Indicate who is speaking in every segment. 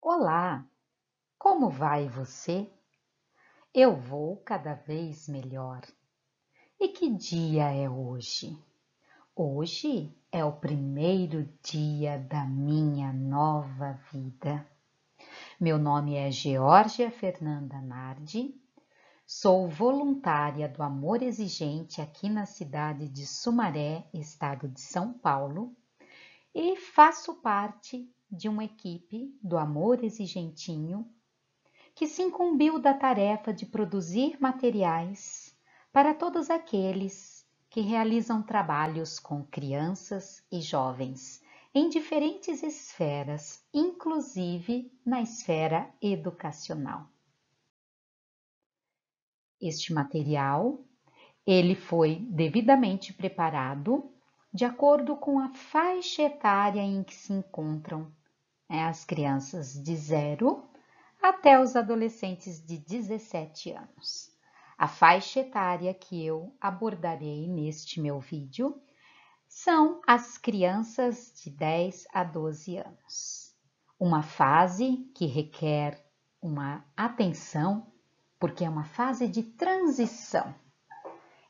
Speaker 1: Olá, como vai você? Eu vou cada vez melhor. E que dia é hoje? Hoje é o primeiro dia da minha nova vida. Meu nome é Geórgia Fernanda Nardi, sou voluntária do Amor Exigente aqui na cidade de Sumaré, estado de São Paulo, e faço parte de uma equipe do Amor Exigentinho que se incumbiu da tarefa de produzir materiais para todos aqueles que realizam trabalhos com crianças e jovens em diferentes esferas, inclusive na esfera educacional. Este material, ele foi devidamente preparado de acordo com a faixa etária em que se encontram as crianças de 0 até os adolescentes de 17 anos. A faixa etária que eu abordarei neste meu vídeo são as crianças de 10 a 12 anos. Uma fase que requer uma atenção, porque é uma fase de transição.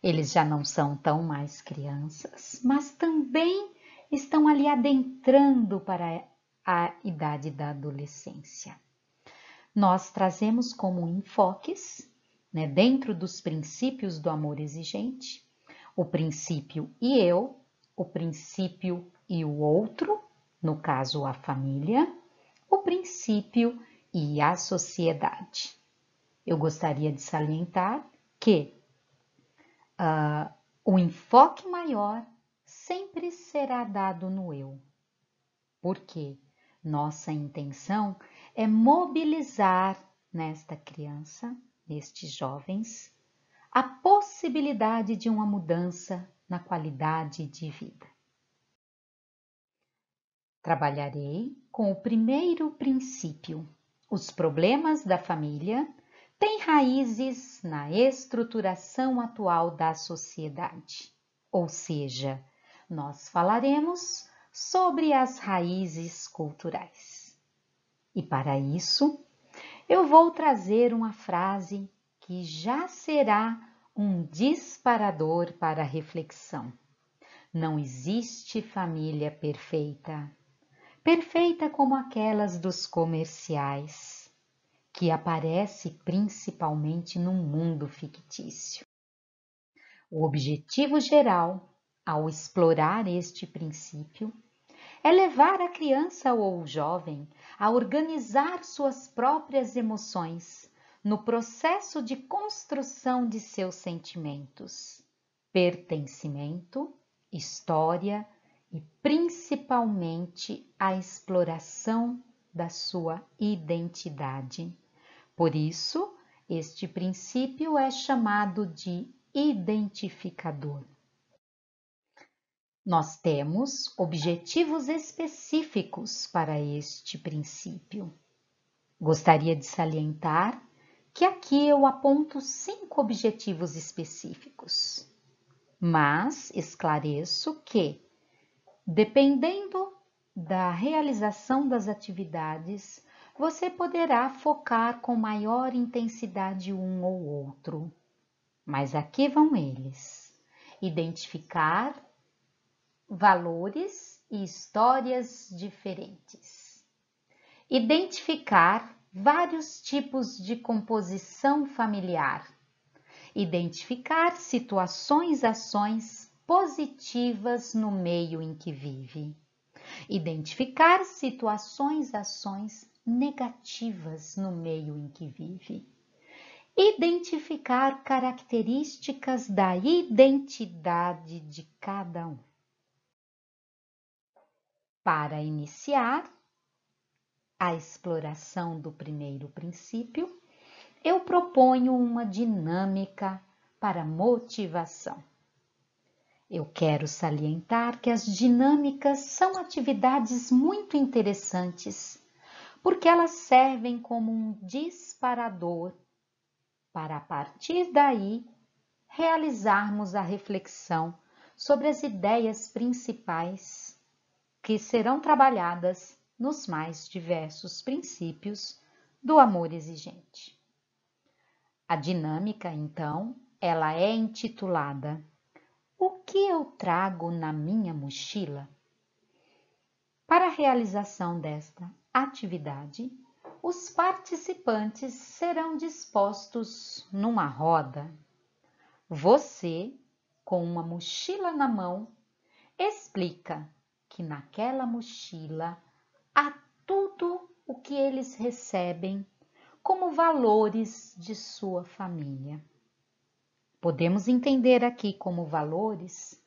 Speaker 1: Eles já não são tão mais crianças, mas também estão ali adentrando para a idade da adolescência. Nós trazemos como enfoques, dentro dos princípios do amor exigente, o princípio e eu, o princípio e o outro, no caso a família, o princípio e a sociedade. Eu gostaria de salientar que o enfoque maior sempre será dado no eu, porque nossa intenção é mobilizar nesta criança, nestes jovens, a possibilidade de uma mudança na qualidade de vida. Trabalharei com o primeiro princípio. Os problemas da família têm raízes na estruturação atual da sociedade, ou seja, nós falaremos sobre as raízes culturais. E para isso, eu vou trazer uma frase que já será um disparador para a reflexão. Não existe família perfeita, perfeita como aquelas dos comerciais, que aparece principalmente no mundo fictício. O objetivo geral, ao explorar este princípio, é levar a criança ou o jovem a organizar suas próprias emoções no processo de construção de seus sentimentos, pertencimento, história e principalmente a exploração da sua identidade. Por isso, este princípio é chamado de identificador. Nós temos objetivos específicos para este princípio. Gostaria de salientar que aqui eu aponto 5 objetivos específicos, mas esclareço que, dependendo da realização das atividades, você poderá focar com maior intensidade um ou outro. Mas aqui vão eles: identificar valores e histórias diferentes. Identificar vários tipos de composição familiar. Identificar situações, ações positivas no meio em que vive. Identificar situações, ações negativas no meio em que vive. Identificar características da identidade de cada um. Para iniciar a exploração do primeiro princípio, eu proponho uma dinâmica para motivação. Eu quero salientar que as dinâmicas são atividades muito interessantes, porque elas servem como um disparador para, a partir daí, realizarmos a reflexão sobre as ideias principais que serão trabalhadas nos mais diversos princípios do amor exigente. A dinâmica, então, ela é intitulada O que eu trago na minha mochila? Para a realização desta atividade, os participantes serão dispostos numa roda. Você, com uma mochila na mão, explica que naquela mochila há tudo o que eles recebem como valores de sua família. Podemos entender aqui como valores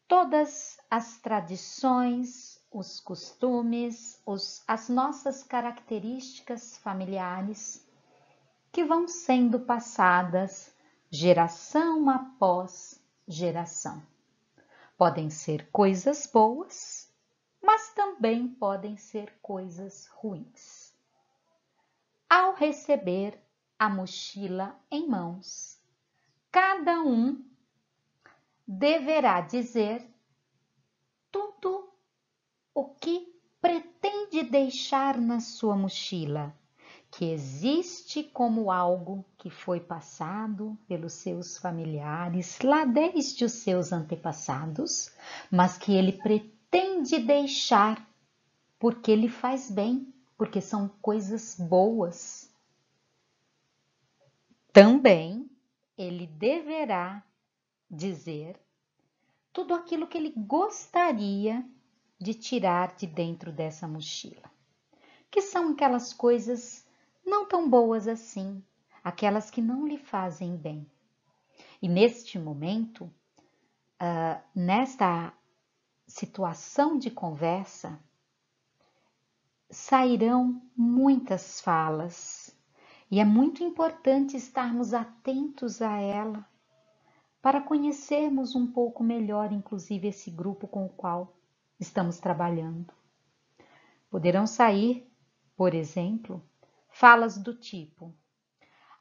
Speaker 1: todas as tradições, os costumes, as nossas características familiares que vão sendo passadas geração após geração. Podem ser coisas boas, mas também podem ser coisas ruins. Ao receber a mochila em mãos, cada um deverá dizer tudo o que pretende deixar na sua mochila, que existe como algo que foi passado pelos seus familiares lá desde os seus antepassados, mas que ele pretende deixar porque lhe faz bem, porque são coisas boas. Também ele deverá dizer tudo aquilo que ele gostaria de tirar de dentro dessa mochila, que são aquelas coisas não tão boas assim, aquelas que não lhe fazem bem. E neste momento, nesta situação de conversa, sairão muitas falas e é muito importante estarmos atentos a ela para conhecermos um pouco melhor, inclusive, esse grupo com o qual estamos trabalhando. Poderão sair, por exemplo, falas do tipo: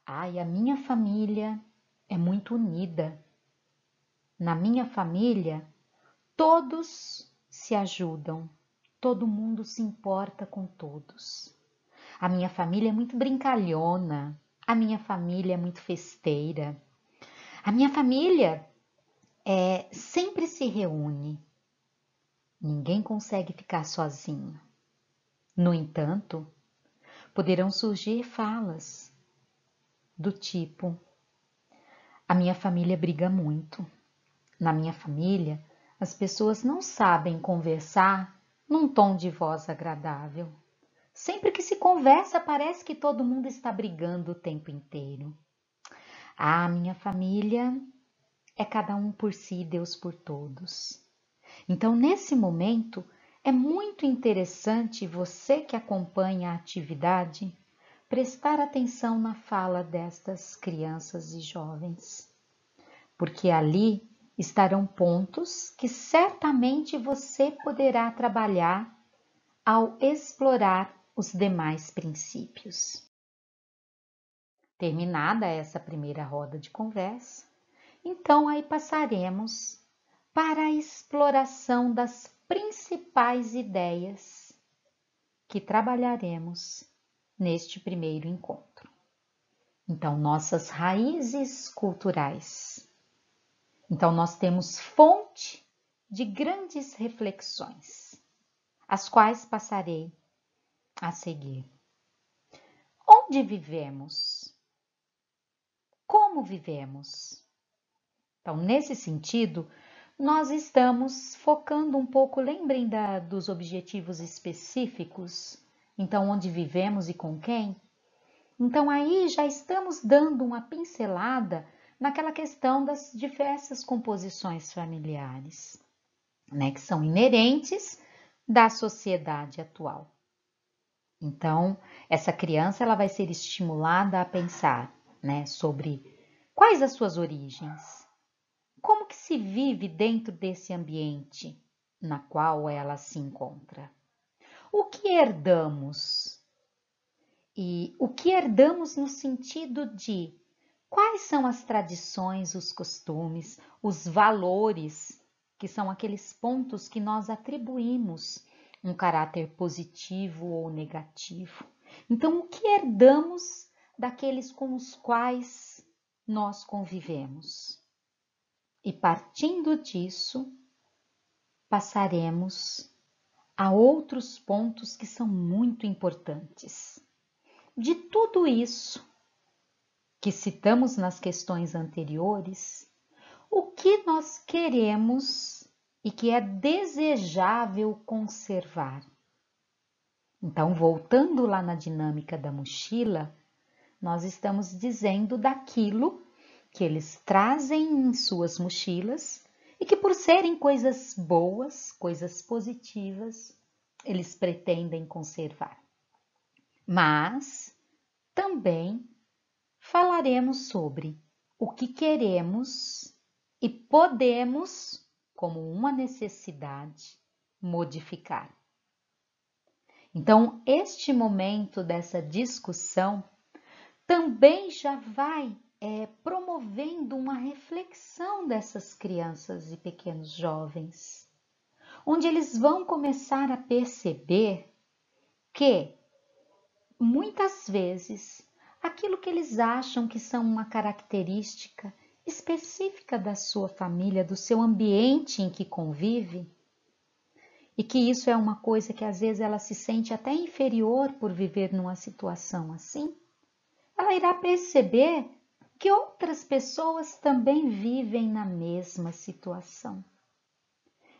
Speaker 1: ai, a minha família é muito unida. Na minha família, todos se ajudam, todo mundo se importa com todos. A minha família é muito brincalhona, a minha família é muito festeira. A minha família sempre se reúne. Ninguém consegue ficar sozinho. No entanto, poderão surgir falas do tipo: a minha família briga muito. Na minha família, as pessoas não sabem conversar num tom de voz agradável. Sempre que se conversa, parece que todo mundo está brigando o tempo inteiro. A minha família é cada um por si, Deus por todos. Então, nesse momento, é muito interessante você que acompanha a atividade prestar atenção na fala destas crianças e jovens, porque ali estarão pontos que certamente você poderá trabalhar ao explorar os demais princípios. Terminada essa primeira roda de conversa, então aí passaremos para a exploração das principais ideias que trabalharemos neste primeiro encontro. Então, nossas raízes culturais. Então, nós temos fonte de grandes reflexões, as quais passarei a seguir. Onde vivemos? Como vivemos? Então, nesse sentido, nós estamos focando um pouco, lembrem dos objetivos específicos, então onde vivemos e com quem? Então aí já estamos dando uma pincelada naquela questão das diversas composições familiares, né, que são inerentes da sociedade atual. Então, essa criança ela vai ser estimulada a pensar, né, sobre quais as suas origens, como que se vive dentro desse ambiente na qual ela se encontra, o que herdamos e o que herdamos no sentido de quais são as tradições, os costumes, os valores, que são aqueles pontos que nós atribuímos um caráter positivo ou negativo. Então, o que herdamos daqueles com os quais nós convivemos? E partindo disso, passaremos a outros pontos que são muito importantes. De tudo isso que citamos nas questões anteriores, o que nós queremos e que é desejável conservar? Então, voltando lá na dinâmica da mochila, nós estamos dizendo daquilo que eles trazem em suas mochilas e que, por serem coisas boas, coisas positivas, eles pretendem conservar. Mas também falaremos sobre o que queremos e podemos, como uma necessidade, modificar. Então, este momento dessa discussão também já vai promovendo uma reflexão dessas crianças e pequenos jovens, onde eles vão começar a perceber que, muitas vezes, aquilo que eles acham que são uma característica específica da sua família, do seu ambiente em que convive, e que isso é uma coisa que às vezes ela se sente até inferior por viver numa situação assim, ela irá perceber que outras pessoas também vivem na mesma situação.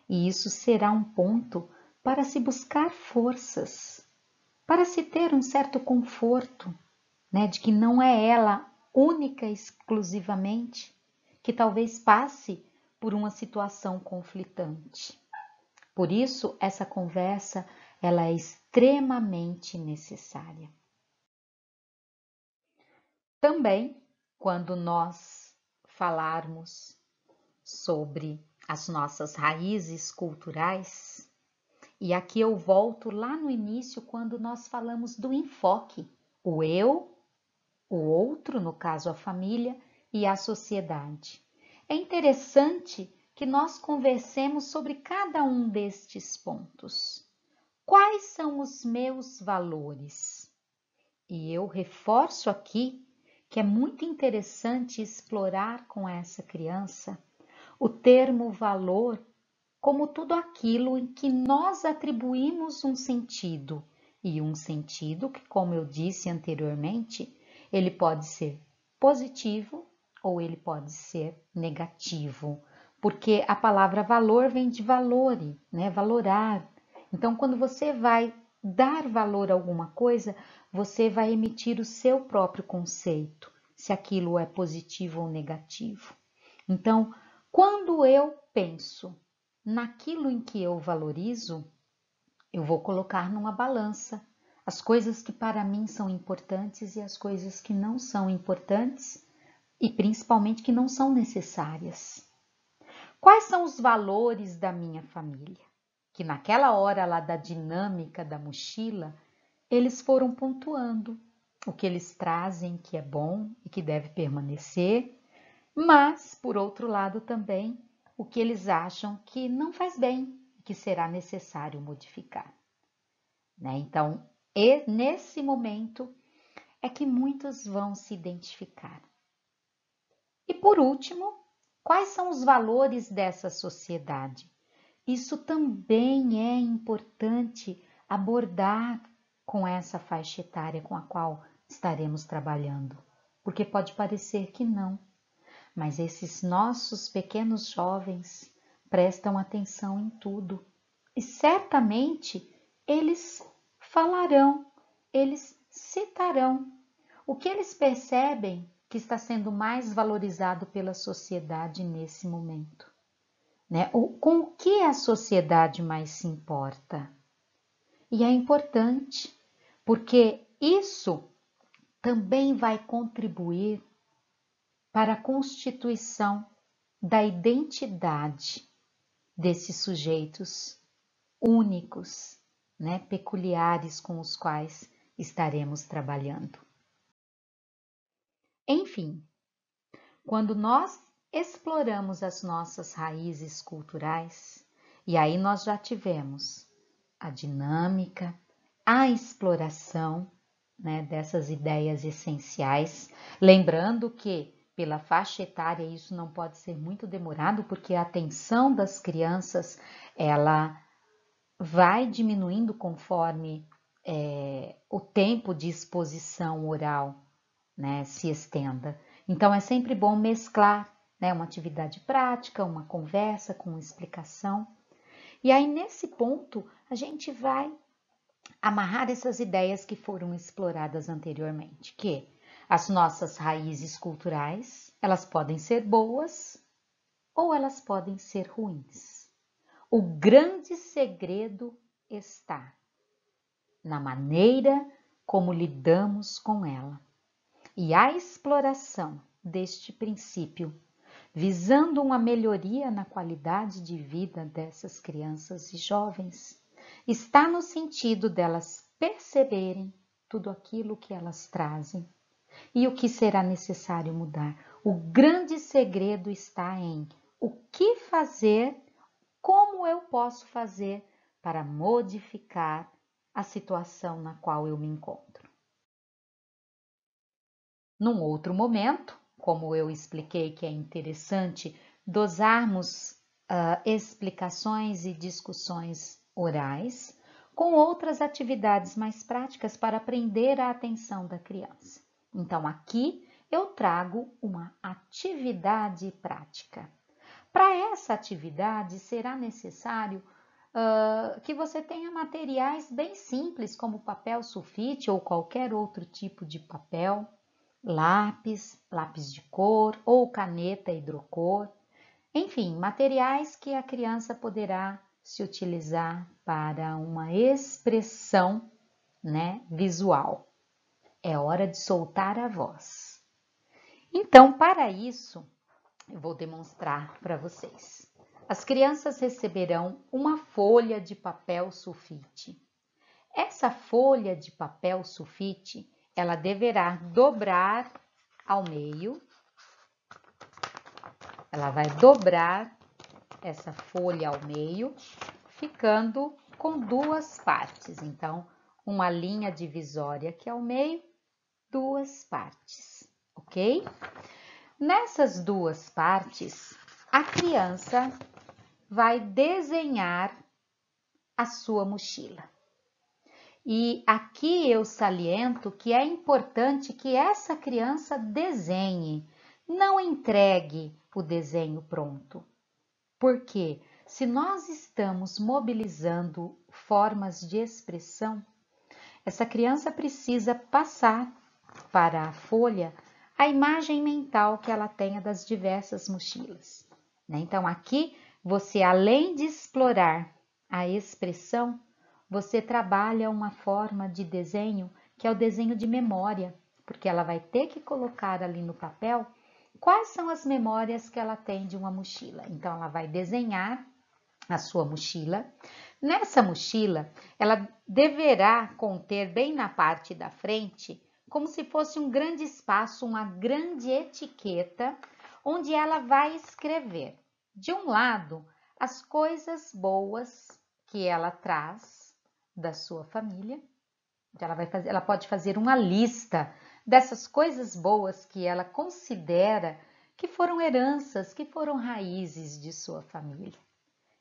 Speaker 1: E isso será um ponto para se buscar forças, para se ter um certo conforto, né, de que não é ela única e exclusivamente que talvez passe por uma situação conflitante. Por isso, essa conversa ela é extremamente necessária. Também, quando nós falarmos sobre as nossas raízes culturais, e aqui eu volto lá no início quando nós falamos do enfoque, o eu, o outro, no caso a família, e a sociedade. É interessante que nós conversemos sobre cada um destes pontos. Quais são os meus valores? E eu reforço aqui que é muito interessante explorar com essa criança o termo valor como tudo aquilo em que nós atribuímos um sentido, e um sentido que, como eu disse anteriormente, ele pode ser positivo ou ele pode ser negativo, porque a palavra valor vem de valore, né? Valorar. Então, quando você vai dar valor a alguma coisa, você vai emitir o seu próprio conceito, se aquilo é positivo ou negativo. Então, quando eu penso naquilo em que eu valorizo, eu vou colocar numa balança as coisas que para mim são importantes e as coisas que não são importantes e principalmente que não são necessárias. Quais são os valores da minha família? Que naquela hora lá da dinâmica da mochila, eles foram pontuando o que eles trazem que é bom e que deve permanecer, mas, por outro lado também, o que eles acham que não faz bem e que será necessário modificar. Né? Então, nesse momento é que muitos vão se identificar. E por último, quais são os valores dessa sociedade? Isso também é importante abordar com essa faixa etária com a qual estaremos trabalhando, porque pode parecer que não, mas esses nossos pequenos jovens prestam atenção em tudo e certamente eles falarão, eles citarão o que eles percebem que está sendo mais valorizado pela sociedade nesse momento, né? Com o que a sociedade mais se importa. E é importante, porque isso também vai contribuir para a constituição da identidade desses sujeitos únicos, né, peculiares com os quais estaremos trabalhando. Enfim, quando nós exploramos as nossas raízes culturais, e aí nós já tivemos a dinâmica, a exploração, né, dessas ideias essenciais. Lembrando que pela faixa etária isso não pode ser muito demorado, porque a atenção das crianças ela vai diminuindo conforme o tempo de exposição oral, né, se estenda. Então é sempre bom mesclar, né, uma atividade prática, uma conversa com explicação. E aí nesse ponto a gente vai amarrar essas ideias que foram exploradas anteriormente, que as nossas raízes culturais, elas podem ser boas ou elas podem ser ruins. O grande segredo está na maneira como lidamos com ela. E a exploração deste princípio, visando uma melhoria na qualidade de vida dessas crianças e jovens, está no sentido delas perceberem tudo aquilo que elas trazem e o que será necessário mudar. O grande segredo está em o que fazer, como eu posso fazer para modificar a situação na qual eu me encontro. Num outro momento, como eu expliquei que é interessante dosarmos explicações e discussões orais com outras atividades mais práticas para prender a atenção da criança. Então, aqui eu trago uma atividade prática. Para essa atividade, será necessário que você tenha materiais bem simples, como papel sulfite ou qualquer outro tipo de papel, lápis de cor ou caneta hidrocor, enfim, materiais que a criança poderá se utilizar para uma expressão, né, visual. É hora de soltar a voz. Então, para isso, eu vou demonstrar para vocês. As crianças receberão uma folha de papel sulfite. Essa folha de papel sulfite, ela deverá dobrar ao meio. Ela vai dobrar essa folha ao meio, ficando com duas partes. Então, uma linha divisória aqui ao meio, duas partes, ok? Nessas duas partes, a criança vai desenhar a sua mochila. E aqui eu saliento que é importante que essa criança desenhe, não entregue o desenho pronto. Porque se nós estamos mobilizando formas de expressão, essa criança precisa passar para a folha a imagem mental que ela tenha das diversas mochilas. Então, aqui, você, além de explorar a expressão, você trabalha uma forma de desenho que é o desenho de memória, porque ela vai ter que colocar ali no papel quais são as memórias que ela tem de uma mochila. Então, ela vai desenhar a sua mochila. Nessa mochila, ela deverá conter bem na parte da frente, como se fosse um grande espaço, uma grande etiqueta, onde ela vai escrever, de um lado, as coisas boas que ela traz da sua família. Ela pode fazer uma lista dessas coisas boas que ela considera que foram heranças, que foram raízes de sua família.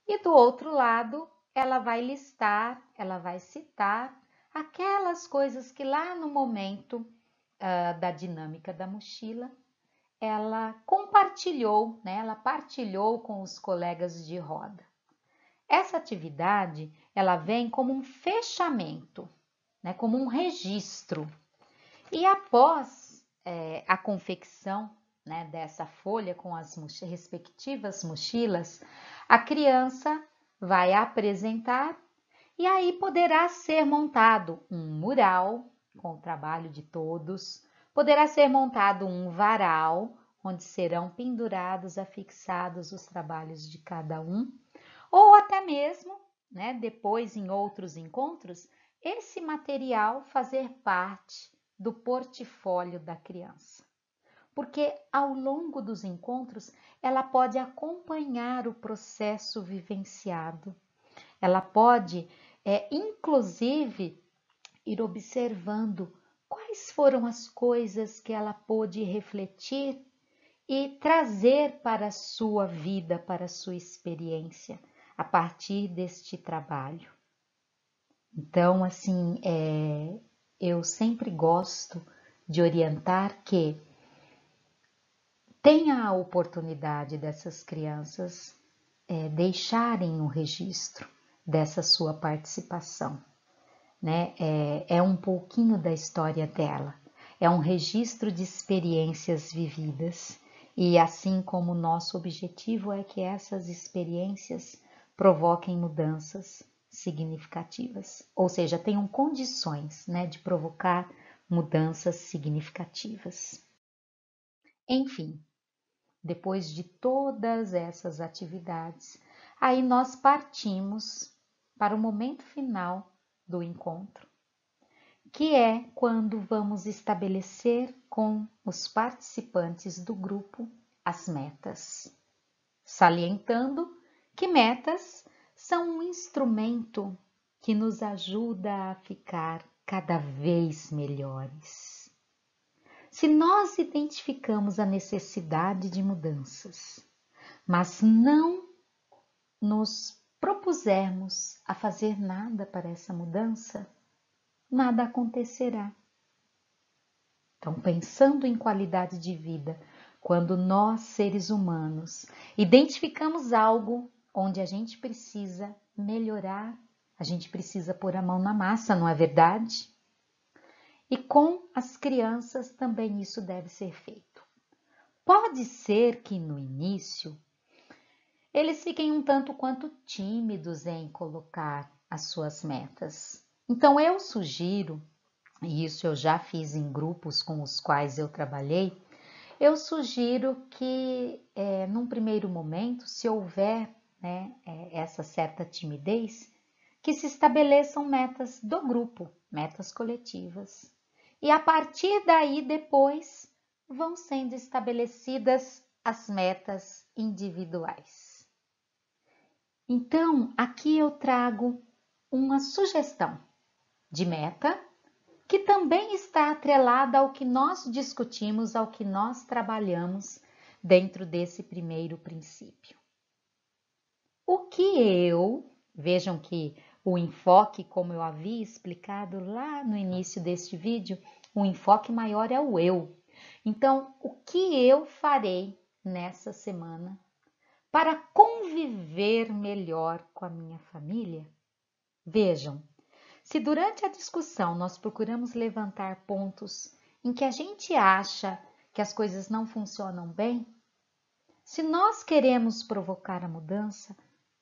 Speaker 1: E do outro lado, ela vai listar, ela vai citar aquelas coisas que lá no momento da dinâmica da mochila, ela compartilhou, né? Ela partilhou com os colegas de roda. Essa atividade, ela vem como um fechamento, né? Como um registro. E após a confecção, né, dessa folha com as respectivas mochilas, a criança vai apresentar e aí poderá ser montado um mural com o trabalho de todos, poderá ser montado um varal onde serão pendurados, afixados os trabalhos de cada um, ou até mesmo, né, depois em outros encontros, esse material fazer parte do portfólio da criança. Porque ao longo dos encontros, ela pode acompanhar o processo vivenciado, ela pode inclusive ir observando quais foram as coisas que ela pôde refletir e trazer para a sua vida, para a sua experiência, a partir deste trabalho. Então, assim, eu sempre gosto de orientar que tenha a oportunidade dessas crianças deixarem um registro dessa sua participação, né? É um pouquinho da história dela, é um registro de experiências vividas e assim como o nosso objetivo é que essas experiências provoquem mudanças significativas, ou seja, tenham condições, né, de provocar mudanças significativas. Enfim, depois de todas essas atividades, aí nós partimos para o momento final do encontro, que é quando vamos estabelecer com os participantes do grupo as metas, salientando que metas são um instrumento que nos ajuda a ficar cada vez melhores. Se nós identificamos a necessidade de mudanças, mas não nos propusermos a fazer nada para essa mudança, nada acontecerá. Então, pensando em qualidade de vida, quando nós, seres humanos, identificamos algo onde a gente precisa melhorar, a gente precisa pôr a mão na massa, não é verdade? E com as crianças também isso deve ser feito. Pode ser que no início eles fiquem um tanto quanto tímidos em colocar as suas metas. Então eu sugiro, e isso eu já fiz em grupos com os quais eu trabalhei, eu sugiro que num primeiro momento, se houver essa certa timidez, que se estabeleçam metas do grupo, metas coletivas. E a partir daí, depois, vão sendo estabelecidas as metas individuais. Então, aqui eu trago uma sugestão de meta que também está atrelada ao que nós discutimos, ao que nós trabalhamos dentro desse primeiro princípio. Vejam que o enfoque, como eu havia explicado lá no início deste vídeo, o enfoque maior é o eu. Então, o que eu farei nessa semana para conviver melhor com a minha família? Vejam, se durante a discussão nós procuramos levantar pontos em que a gente acha que as coisas não funcionam bem, se nós queremos provocar a mudança,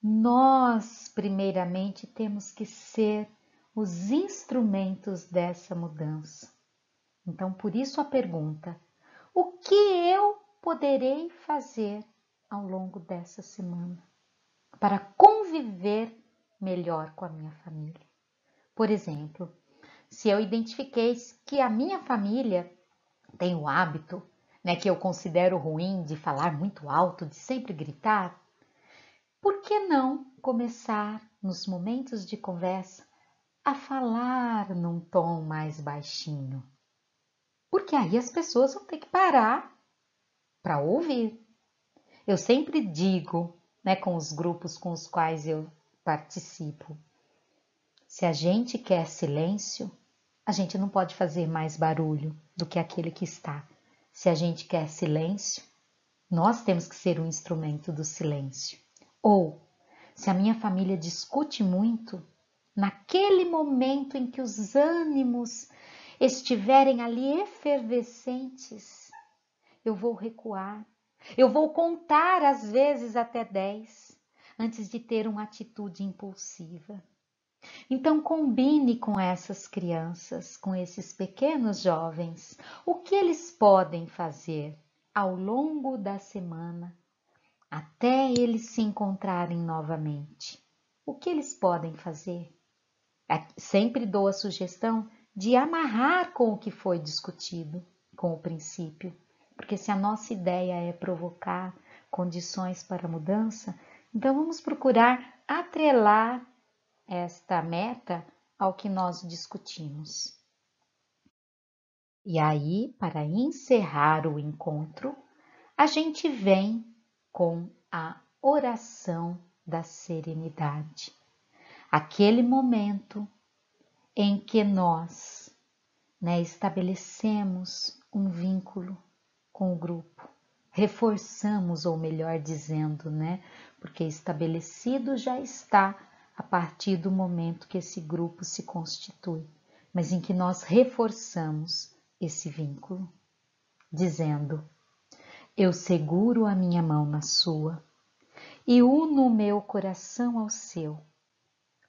Speaker 1: nós primeiramente temos que ser os instrumentos dessa mudança. Então, por isso a pergunta: o que eu poderei fazer ao longo dessa semana para conviver melhor com a minha família? Por exemplo, se eu identifiquei que a minha família tem o hábito, que eu considero ruim, de falar muito alto, de sempre gritar, por que não começar nos momentos de conversa a falar num tom mais baixinho? Porque aí as pessoas vão ter que parar para ouvir. Eu sempre digo, com os grupos com os quais eu participo, se a gente quer silêncio, a gente não pode fazer mais barulho do que aquele que está. Se a gente quer silêncio, nós temos que ser um instrumento do silêncio. Ou, se a minha família discute muito, naquele momento em que os ânimos estiverem ali efervescentes, eu vou recuar. Eu vou contar às vezes até 10 antes de ter uma atitude impulsiva. Então combine com essas crianças, com esses pequenos jovens, o que eles podem fazer ao longo da semana até eles se encontrarem novamente. O que eles podem fazer? Sempre dou a sugestão de amarrar com o que foi discutido, com o princípio, porque se a nossa ideia é provocar condições para a mudança, então vamos procurar atrelar esta meta ao que nós discutimos. E aí, para encerrar o encontro, a gente vem com a oração da serenidade. Aquele momento em que nós, estabelecemos um vínculo com o grupo, reforçamos, ou melhor dizendo, porque estabelecido já está a partir do momento que esse grupo se constitui, mas em que nós reforçamos esse vínculo, dizendo: eu seguro a minha mão na sua e uno o meu coração ao seu,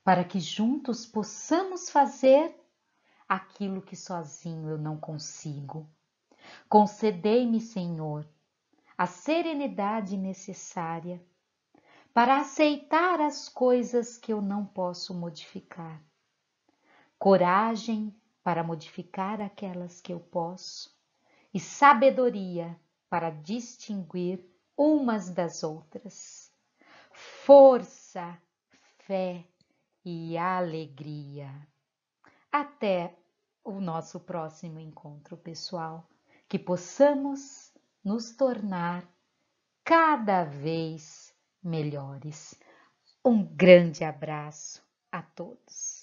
Speaker 1: para que juntos possamos fazer aquilo que sozinho eu não consigo. Concedei-me, Senhor, a serenidade necessária para aceitar as coisas que eu não posso modificar, coragem para modificar aquelas que eu posso e sabedoria para distinguir umas das outras, força, fé e alegria. Até o nosso próximo encontro, pessoal, que possamos nos tornar cada vez melhores. Um grande abraço a todos.